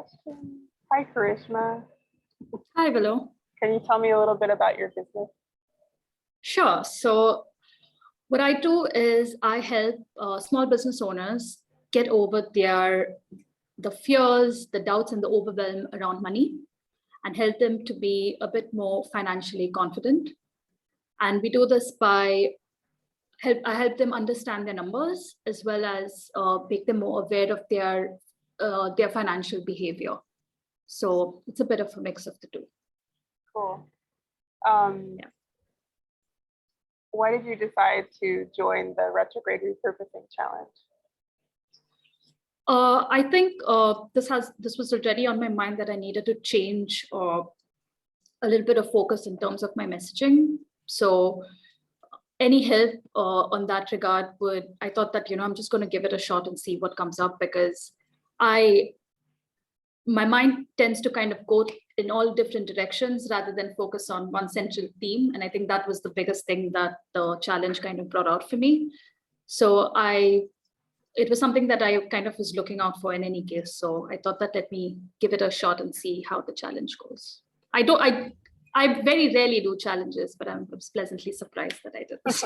question. Hi, Karishma. Hi, Willow. Can you tell me a little bit about your business? Sure. So what I do is I help small business owners get over the fears, the doubts, and the overwhelm around money, and help them to be a bit more financially confident. And we do this by I help them understand their numbers as well as make them more aware of their financial behavior. So it's a bit of a mix of the two. Cool. Yeah. Why did you decide to join the retrograde repurposing challenge? I think this was already on my mind that I needed to change a little bit of focus in terms of my messaging. So any help on that regard I thought that, I'm just going to give it a shot and see what comes up, because my mind tends to kind of go in all different directions rather than focus on one central theme. And I think that was the biggest thing that the challenge kind of brought out for me. So it was something that I kind of was looking out for in any case. So I thought that let me give it a shot and see how the challenge goes. I very rarely do challenges, but I was pleasantly surprised that I did this.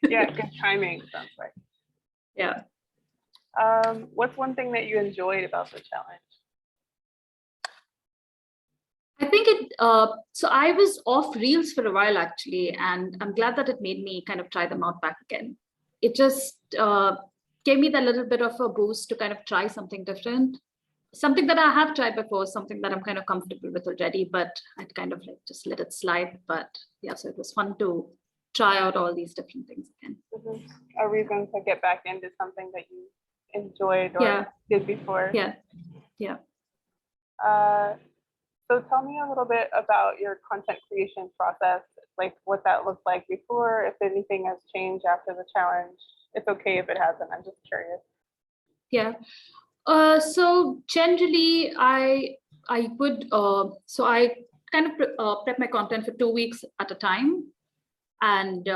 Yeah, good timing, sounds like. Yeah. What's one thing that you enjoyed about the challenge? I think so I was off Reels for a while actually, and I'm glad that it made me kind of try them out back again. It just gave me that little bit of a boost to kind of try something different. Something that I have tried before, something that I'm kind of comfortable with already, but I'd kind of like just let it slide. But yeah, so it was fun to try out all these different things again. Mm-hmm. A reason to get back into something that you enjoyed or did before. Yeah. So tell me a little bit about your content creation process, like what that looked like before, if anything has changed after the challenge. It's okay if it hasn't, I'm just curious. Yeah. So generally I would, so I kind of prep my content for 2 weeks at a time. And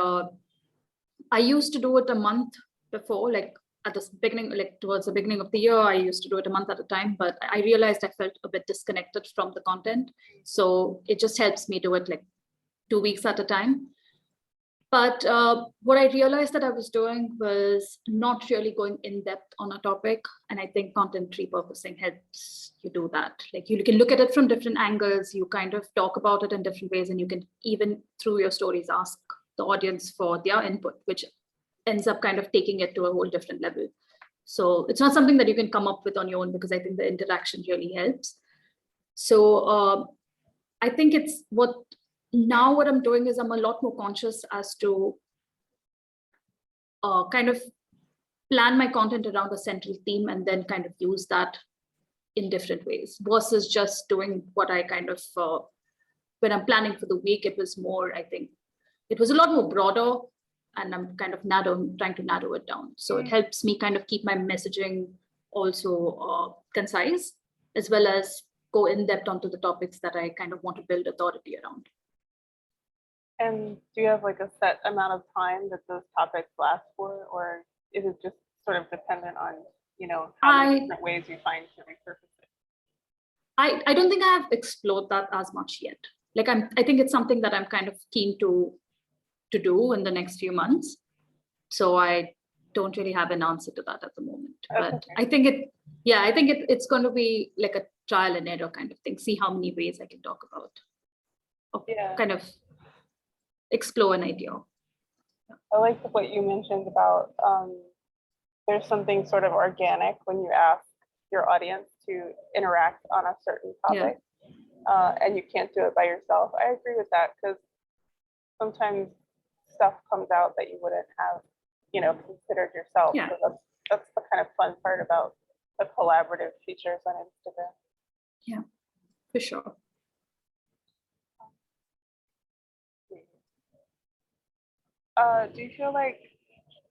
I used to do it a month before, like at the beginning, like towards the beginning of the year, I used to do it a month at a time, but I realized I felt a bit disconnected from the content. So it just helps me do it like 2 weeks at a time. But what I realized that I was doing was not really going in depth on a topic. And I think content repurposing helps you do that. Like you can look at it from different angles, you kind of talk about it in different ways, and you can even through your stories ask the audience for their input, which ends up kind of taking it to a whole different level. So it's not something that you can come up with on your own, because I think the interaction really helps. So I think it's what I'm doing is I'm a lot more conscious as to kind of plan my content around a central theme and then kind of use that in different ways versus just doing what I kind of, when I'm planning for the week, it was more, I think it was a lot more broader, and I'm kind of trying to narrow it down. So it helps me kind of keep my messaging also concise, as well as go in depth onto the topics that I kind of want to build authority around. And do you have like a set amount of time that those topics last for, or is it just sort of dependent on, how many different ways you find to repurpose it? I don't think I have explored that as much yet. Like I think it's something that I'm kind of keen to do in the next few months. So I don't really have an answer to that at the moment. But okay. I think it's going to be like a trial and error kind of thing. See how many ways I can talk about. Kind of explore an idea. I like what you mentioned about there's something sort of organic when you ask your audience to interact on a certain topic, and you can't do it by yourself. I agree with that, because sometimes stuff comes out that you wouldn't have, considered yourself. Yeah. So that's the kind of fun part about the collaborative features on Instagram. Yeah, for sure. Do you feel like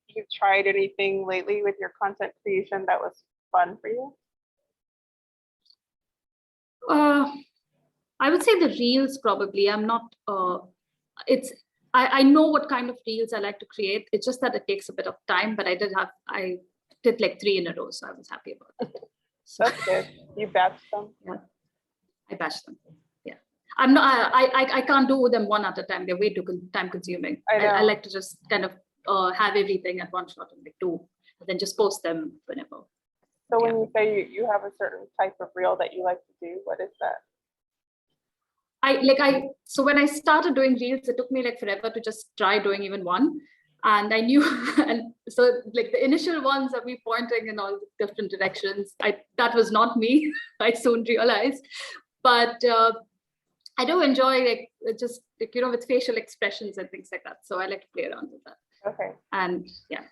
you've tried anything lately with your content creation that was fun for you? I would say the reels probably. I'm not, I know what kind of reels I like to create. It's just that it takes a bit of time, but I did like 3 in a row, so I was happy about it. So That's good. You batch them. yeah, I batch them. Yeah, I'm not. I can't do them one at a time. They're way too time consuming. I know. I like to just kind of have everything at one shot and like do, and then just post them whenever. So when you say you have a certain type of reel that you like to do, what is that? So when I started doing reels, it took me like forever to just try doing even one. And I knew, and so like the initial ones of me pointing in all different directions, that was not me. I soon realized, but I do enjoy like just like, with facial expressions and things like that. So I like to play around with that. Okay. And yeah.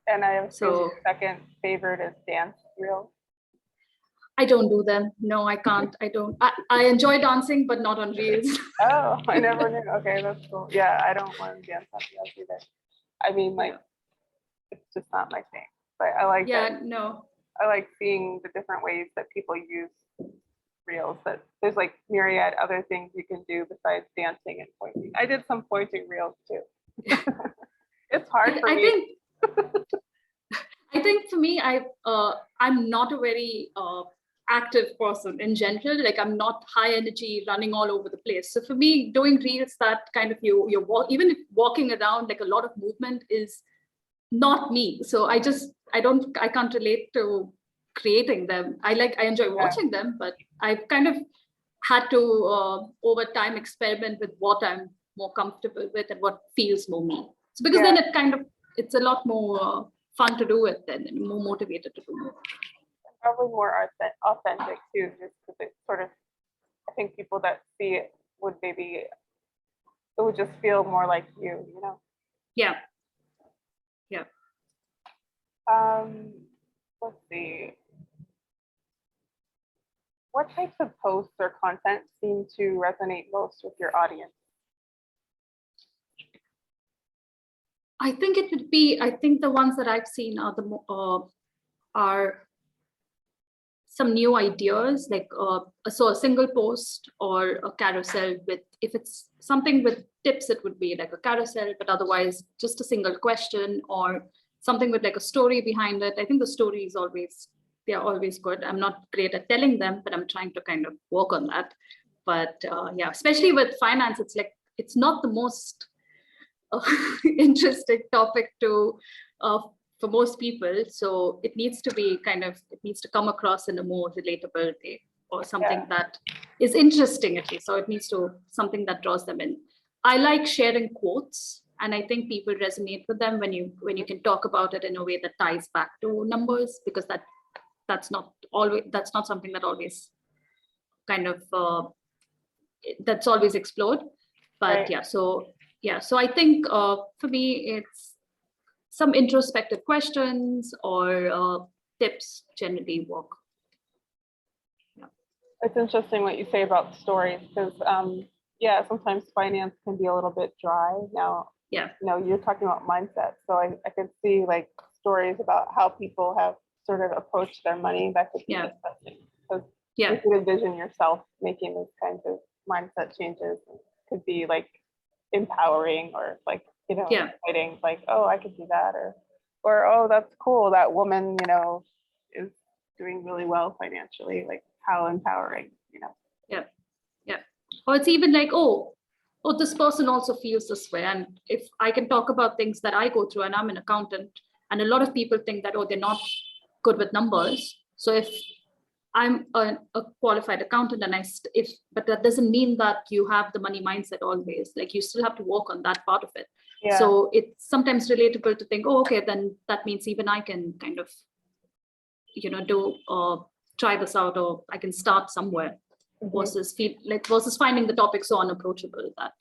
And I have So your second favorite is dance reel. I don't do them. No, I can't. I don't. I enjoy dancing, but not on reels. Oh, I never knew. Okay, that's cool. Yeah, I don't want to dance on reels either. I mean, like, it's just not my thing. But I like that. No. I like seeing the different ways that people use reels. That there's like myriad other things you can do besides dancing and pointing. I did some pointing reels too. It's hard for me. I think for me, I'm not a very active person in general. Like I'm not high energy, running all over the place. So for me, doing reels that kind of you're even if walking around, like a lot of movement is not me. So I can't relate to creating them. I enjoy watching them, but I've kind of had to over time experiment with what I'm more comfortable with and what feels more me. So because then it's a lot more fun to do it and more motivated to do more. Probably more authentic too, just because it's sort of, I think people that see it would it would just feel more like you, Yeah. Let's see. What types of posts or content seem to resonate most with your audience? I think it would be, the ones that I've seen are some new ideas, like so a single post or a carousel if it's something with tips, it would be like a carousel, but otherwise just a single question or something with like a story behind it. I think the story is they're always good. I'm not great at telling them, but I'm trying to kind of work on that. But yeah, especially with finance, it's not the most interesting topic for most people. So it needs to come across in a more relatable way or something that is interesting at least. So it needs to something that draws them in. I like sharing quotes, and I think people resonate with them when you can talk about it in a way that ties back to numbers, because that's not something that always kind of that's always explored. But so I think for me it's some introspective questions or tips generally work. Yeah. It's interesting what you say about stories, because sometimes finance can be a little bit dry. Now, you're talking about mindset, so I could see like stories about how people have sort of approached their money. That could be interesting, because you could envision yourself making those kinds of mindset changes. It could be like empowering or like exciting, like, oh, I could do that, or oh, that's cool, that woman is doing really well financially, like how empowering. Or it's even like, oh, this person also feels this way, and if I can talk about things that I go through, and I'm an accountant, and a lot of people think that, oh, they're not good with numbers. So if I'm a qualified accountant but that doesn't mean that you have the money mindset always. Like you still have to work on that part of it. Yeah. So it's sometimes relatable to think, oh, okay, then that means even I can kind of, try this out, or I can start somewhere, versus finding the topic so unapproachable that.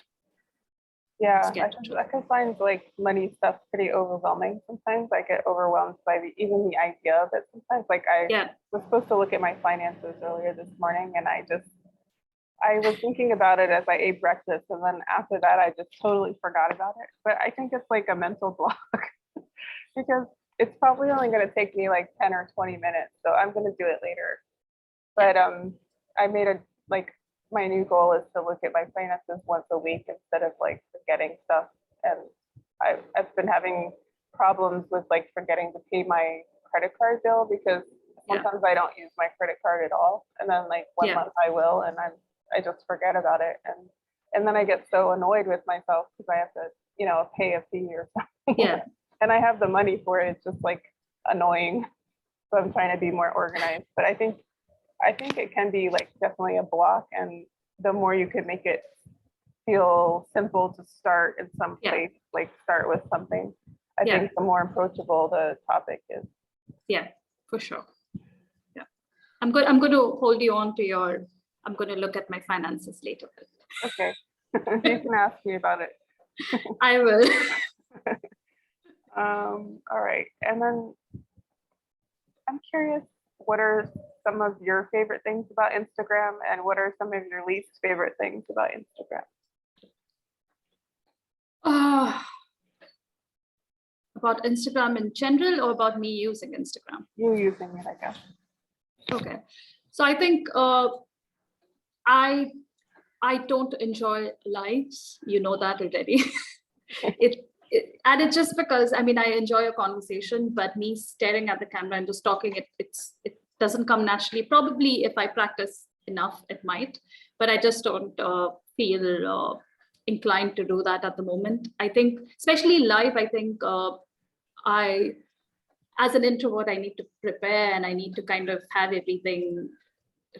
Yeah, I can find like money stuff pretty overwhelming sometimes. I get overwhelmed by even the idea of it sometimes. Like I was supposed to look at my finances earlier this morning, and I was thinking about it as I ate breakfast, and then after that I just totally forgot about it. But I think it's like a mental block because it's probably only going to take me like 10 or 20 minutes, so I'm going to do it later. But I made my new goal is to look at my finances once a week instead of like forgetting stuff. And I've been having problems with like forgetting to pay my credit card bill, because sometimes I don't use my credit card at all. And then like one month I will, and I just forget about it. And then I get so annoyed with myself because I have to, you know, pay a fee or something. Yeah. And I have the money for it. It's just like annoying. So I'm trying to be more organized. But I think it can be like definitely a block. And the more you can make it feel simple to start in some place, like start with something, I think the more approachable the topic is. Yeah, for sure. Yeah. I'm going to hold you on to your, I'm going to look at my finances later. Okay. You can ask me about it. I will. All right. And then I'm curious, what are some of your favorite things about Instagram, and what are some of your least favorite things about Instagram? About Instagram in general, or about me using Instagram? You using it, I guess. Okay. So I think I don't enjoy lives. You know that already. And it's just because, I mean, I enjoy a conversation, but me staring at the camera and just talking, it doesn't come naturally. Probably if I practice enough, it might, but I just don't feel inclined to do that at the moment. I think, especially live, I think as an introvert, I need to prepare and I need to kind of have everything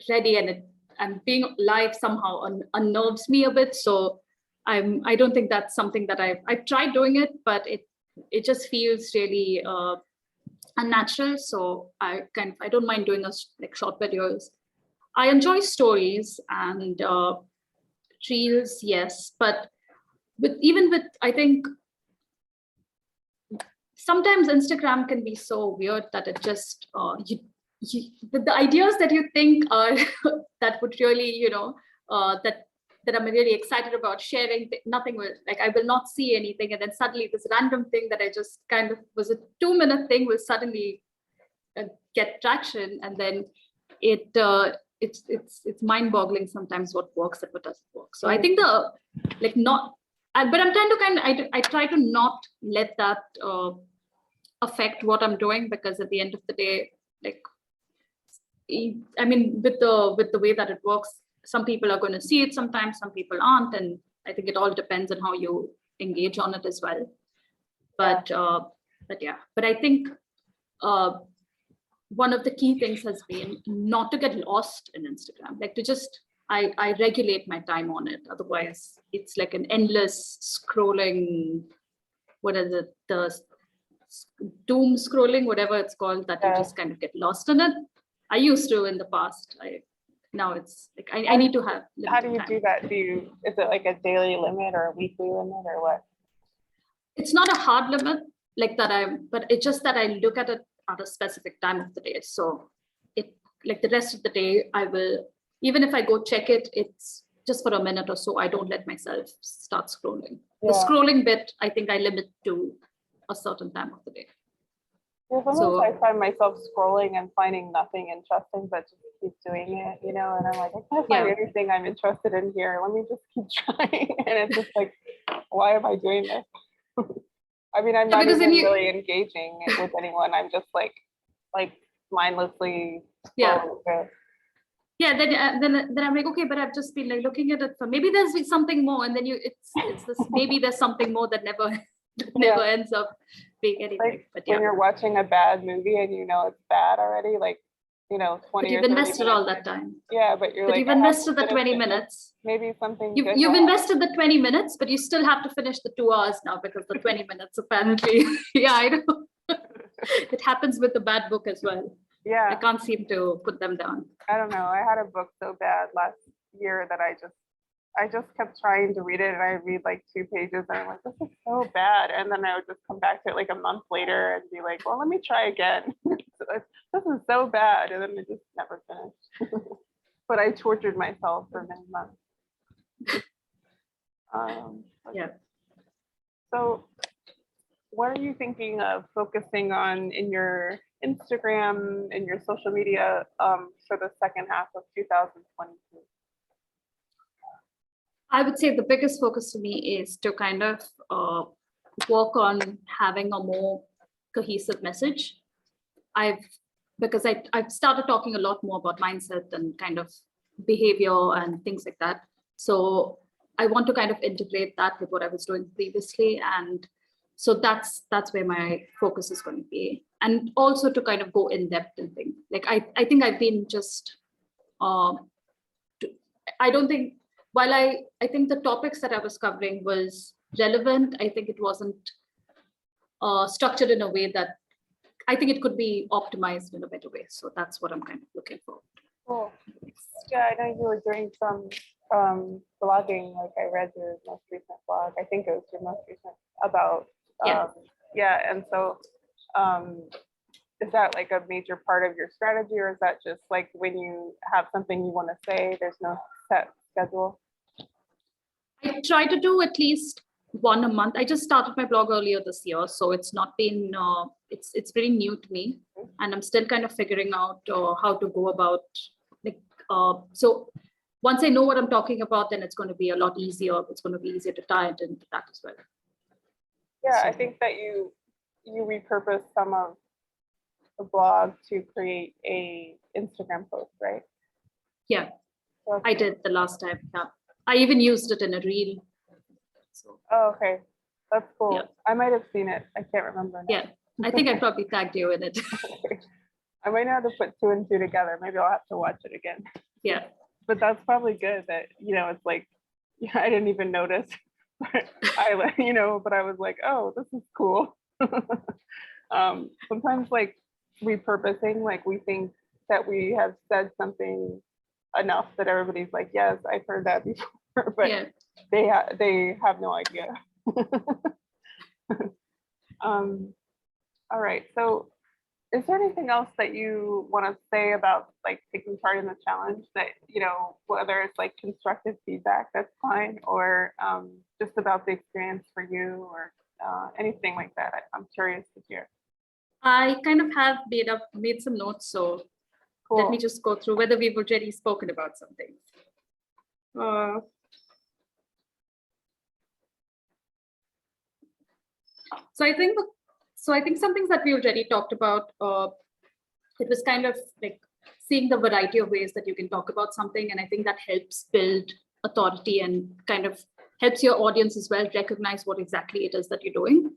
ready, and being live somehow unnerves me a bit. So I don't think that's something that I've tried doing it, but it just feels really unnatural. So I don't mind doing like short videos. I enjoy stories and reels, yes, but even with, I think sometimes Instagram can be so weird that it just the ideas that you think are that would really, you know, that I'm really excited about sharing, nothing will, like, I will not see anything, and then suddenly this random thing that I just kind of was a 2-minute thing will suddenly get traction, and then it's mind-boggling sometimes what works and what doesn't work. So I think but I'm trying to I try to not let that affect what I'm doing, because at the end of the day, like, I mean, with the way that it works, some people are going to see it sometimes, some people aren't, and I think it all depends on how you engage on it as well. But I think one of the key things has been not to get lost in Instagram, like to just I regulate my time on it. Otherwise, it's like an endless scrolling. What is it? The doom scrolling, whatever it's called, that you just kind of get lost in it. I used to in the past. Now it's like I need to have. How do you do that? Is it like a daily limit or a weekly limit or what? It's not a hard limit like that. But it's just that I look at it at a specific time of the day. So like the rest of the day, I will, even if I go check it, it's just for a minute or so. I don't let myself start scrolling. The scrolling bit, I think I limit to a certain time of the day. Yeah, sometimes I find myself scrolling and finding nothing interesting, but just keep doing it, you know, and I'm like, I can't find anything I'm interested in here. Let me just keep trying. And it's just like, why am I doing this? I mean, I'm not even really engaging with anyone. I'm just like mindlessly scrolling. Then I'm like, okay, but I've just been like looking at it for, maybe there's something more, and then it's this, maybe there's something more that never ends up being anything. Like, but when you're watching a bad movie and you know it's bad already, like, you know, 20 but you've invested all that time. Yeah, but you're but like, you've invested the 20 minutes. Maybe something you've invested the 20 minutes, but you still have to finish the 2 hours now, because the 20 minutes apparently. I know. It happens with the bad book as well. I can't seem to put them down. I don't know. I had a book so bad last year that I just kept trying to read it, and I read like 2 pages and I'm like, this is so bad. And then I would just come back to it like a month later and be like, well, let me try again. This is so bad. And then it just never finished. But I tortured myself for many months. So what are you thinking of focusing on in your Instagram and your social media for the second half of 2022? I would say the biggest focus for me is to kind of work on having a more cohesive message. I've because I've started talking a lot more about mindset and kind of behavior and things like that. So I want to kind of integrate that with what I was doing previously. And so that's where my focus is going to be. And also to kind of go in depth and things. Like I think I've been just, I don't think, while I think the topics that I was covering was relevant, I think it wasn't structured in a way that I think it could be optimized in a better way. So that's what I'm kind of looking for. Cool. Yeah, I know you were doing some blogging. Like I read your most recent blog. I think it was your most recent about and so is that like a major part of your strategy, or is that just like when you have something you want to say, there's no set schedule? I try to do at least one a month. I just started my blog earlier this year, so it's not been it's pretty new to me, and I'm still kind of figuring out how to go about like so once I know what I'm talking about, then it's going to be a lot easier. It's going to be easier to tie it into that as well. Yeah, so I think that you repurpose some of the blog to create a Instagram post, right? Yeah, so I did the last time. Yeah, I even used it in a reel. So, oh, okay, that's cool. Yeah. I might have seen it. I can't remember now. Yeah, I think I probably tagged you in it. I might have to put 2 and 2 together. Maybe I'll have to watch it again. Yeah. But that's probably good that, it's like, I didn't even notice. But I was like, oh, this is cool. Sometimes like repurposing, like we think that we have said something enough that everybody's like, yes, I've heard that before, but they have no idea. All right, so is there anything else that you want to say about like taking part in the challenge that, whether it's like constructive feedback, that's fine, or just about the experience for you, or anything like that? I'm curious to hear. I kind of have made some notes, so cool. Let me just go through whether we've already spoken about something. So I think some things that we already talked about, it was kind of like seeing the variety of ways that you can talk about something. And I think that helps build authority and kind of helps your audience as well recognize what exactly it is that you're doing.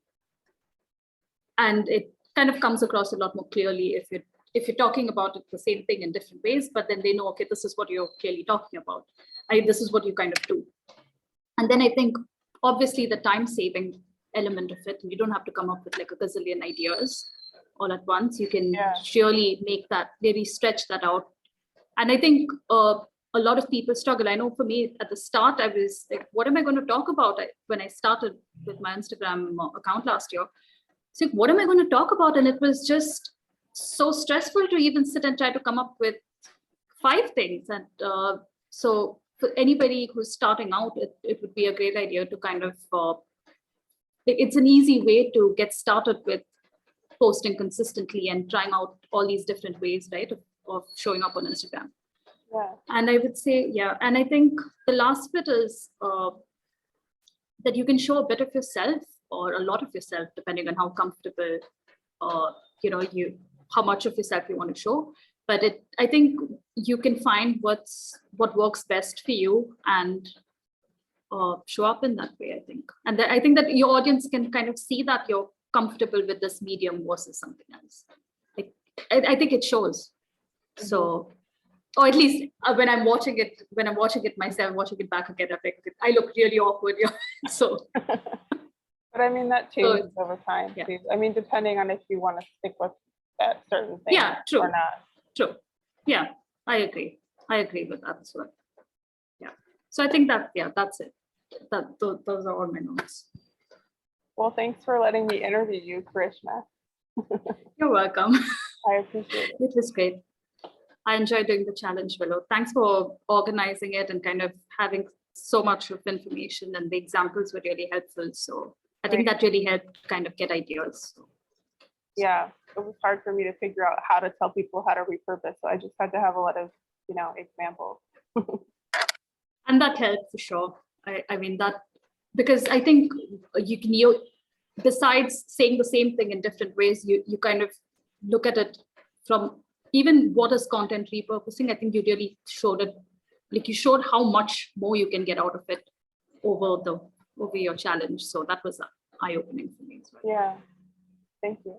And it kind of comes across a lot more clearly if you're talking about it, the same thing in different ways, but then they know, okay, this is what you're clearly talking about. This is what you kind of do. And then I think obviously the time saving element of it, you don't have to come up with like a gazillion ideas all at once. You can surely make that, really stretch that out. And I think a lot of people struggle. I know for me at the start, I was like, what am I going to talk about? When I started with my Instagram account last year, it's like, what am I going to talk about? And it was just so stressful to even sit and try to come up with 5 things. And so for anybody who's starting out, it would be a great idea to kind of, it's an easy way to get started with posting consistently and trying out all these different ways, right, of showing up on Instagram. Yeah. And I would say, and I think the last bit is that you can show a bit of yourself or a lot of yourself, depending on how comfortable, how much of yourself you want to show. But I think you can find what works best for you and show up in that way, I think. And I think that your audience can kind of see that you're comfortable with this medium versus something else. Like, I think it shows. Mm-hmm. So, or at least when I'm watching it myself, watching it back again, I look really awkward. So. But I mean, that changes over time. Yeah. I mean, depending on if you want to stick with that certain thing or not. True. Yeah, I agree with that as well. Yeah. So I think that, that's it. Those are all my notes. Well, thanks for letting me interview you, Karishma. You're welcome. I appreciate it. It was great. I enjoyed doing the challenge, Willow. Thanks for organizing it and kind of having so much of information, and the examples were really helpful. So I think that really helped kind of get ideas. Yeah, it was hard for me to figure out how to tell people how to repurpose. So I just had to have a lot of, examples. And that helped for sure. I mean that, because I think you besides saying the same thing in different ways, you kind of look at it from even what is content repurposing, I think you really showed it, like you showed how much more you can get out of it over your challenge. So that was eye-opening for me as well. Yeah, thank you.